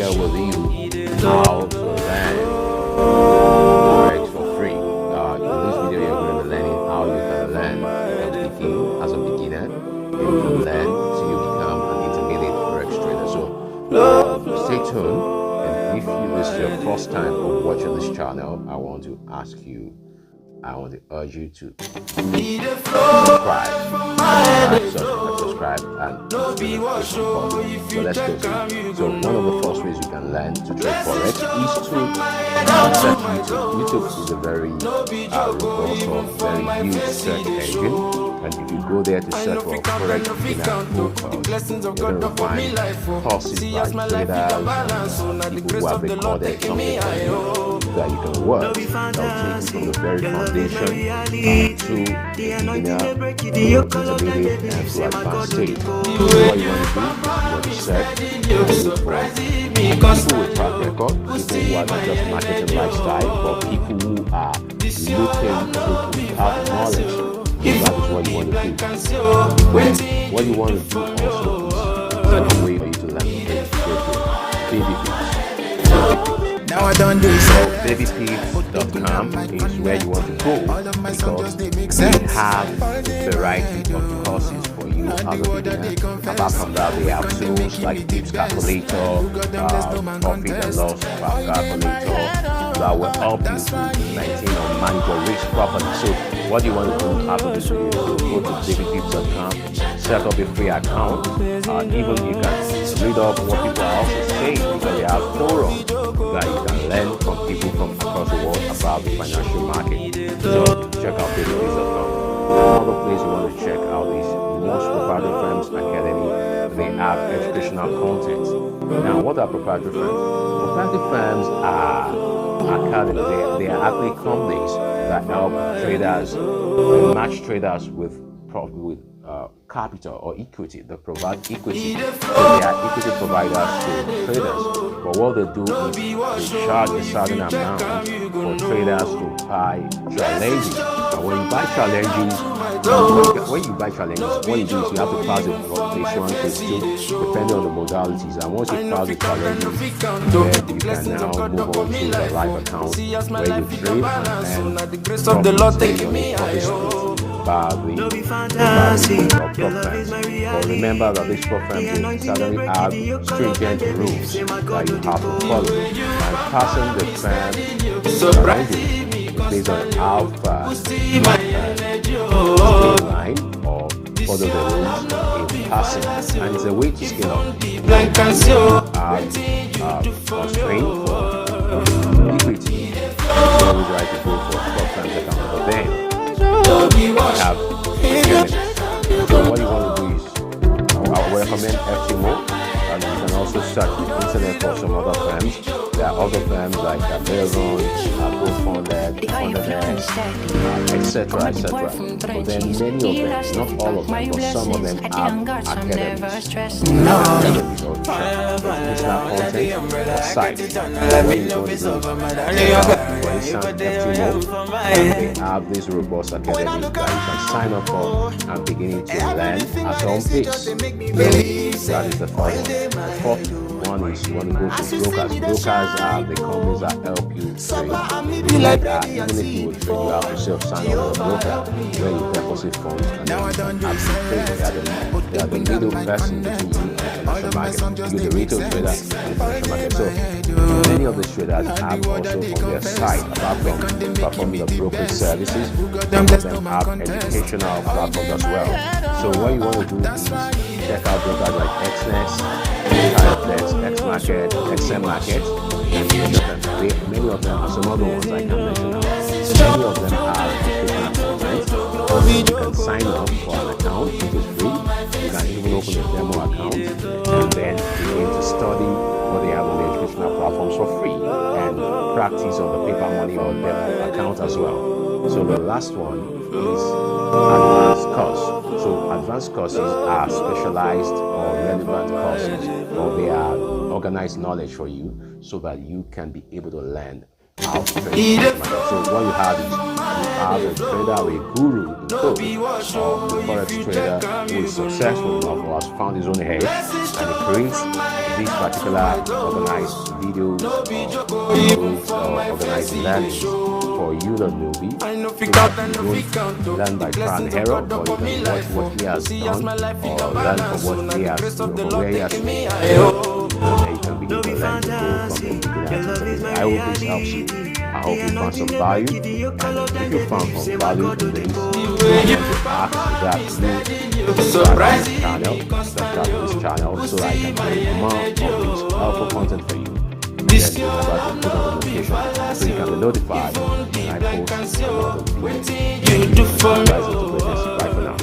share with you how to learn Forex for free. In this video, you're going to be learning how you can learn everything as a beginner. You can learn till you become an intermediate Forex trader. So stay tuned. And if this is your first time of watching this channel, I want to urge you to subscribe and support. So let's go. So one of the first ways you can learn to trade Forex is to search YouTube. YouTube is a very robust or very huge search engine. And if you go there to search for Forex beginner full course, you're going to find courses by traders and people who have recorded something for you that you can work. That will take you from the very foundation to beginner, intermediate, and to advanced stage. So what you want to do is you search people with track record, people who are not just marketing lifestyle, but people who are looking to have knowledge. That is what you want to do. What you want to do also is a way for you to learn baby pigs. Now I don't do so. Babypigs.com is where you want to go because we have a variety of courses for you as a beginner. Apart from that, we have tools like tips calculator, profit and loss calculator that will help you to maintain or manage your risk properly. So what you want to do after this video is go to babypigs.com, set up a free account. Even you can read up what people are also saying because they have forums that you can learn from people from across the world about the financial market. So check out babypigs.com. Another place you want to check out is most proprietary firms academy. They have educational content. Now, what are proprietary firms? Proprietary firms are academies. They are actually companies that help traders match traders with capital or equity. They provide equity. So they are equity providers to traders. But what they do is they charge a certain amount for traders to buy challenges. And when you buy challenges, what you do is you have to pass it from phase 1 phase 2, depending on the modalities. And once you pass the challenges, then you can now move on to the live account where you trade and profit on by the top firms. But remember that these top firms will certainly have stringent rules that you have to follow. And passing the firm challenges based on how fast line or follow the rules in passing. And it's a way to scale up. Constraint for liquidity. You always try to go for top firms account. But then we have so what you want to do is I will recommend FTMO, and you can also search the internet for some other firms. There are other firms like Veron, GoFunded, etc. But then many of them, not all of them, but some of them have academies or educational content or sites. When you go to for instance, FTMO, they have this robust academy that you can sign up for and beginning to learn at your own pace. So that is the first one. The fourth one is you want to go to brokers. Brokers are the companies that help you trade. Like that, even if you will trade, you have to self-sign up with a broker where you deposit funds and then you can actually trade. They are the middle person between you and the financial market. You're the retail trader and the financial market. So many of the traders have also on their site, apart from performing the brokerage services, some of them have educational platforms as well. So what you want to do is check out brokers like XNET, Xmarket, XM Market, and many of them, and some other ones I can mention now. Many of them have educational content. You can sign up for an account, which is free. You can even open a demo account and then begin to study what they have on the educational platforms for free and practice on the paper money or demo account as well. So the last one is advanced course. So advanced courses are specialized or relevant courses, or they are organized knowledge for you so that you can be able to learn how to trade. So what you have is have a trader or a guru in tow, or a forex trader who is successful enough or has found his own head, and he creates this particular organized videos or organized learning for you, the newbie, so that you don't learn by trial and error, but you can watch what he has done or learn from what he has, from where he has and then you can begin to learn to go from the beginning. I hope this helps you. I hope you found some value, and if you found some value in this, subscribe to this channel so I can bring more of this helpful content for you. Then remember to put on the notification so you can be notified when I post another video. Bye for now.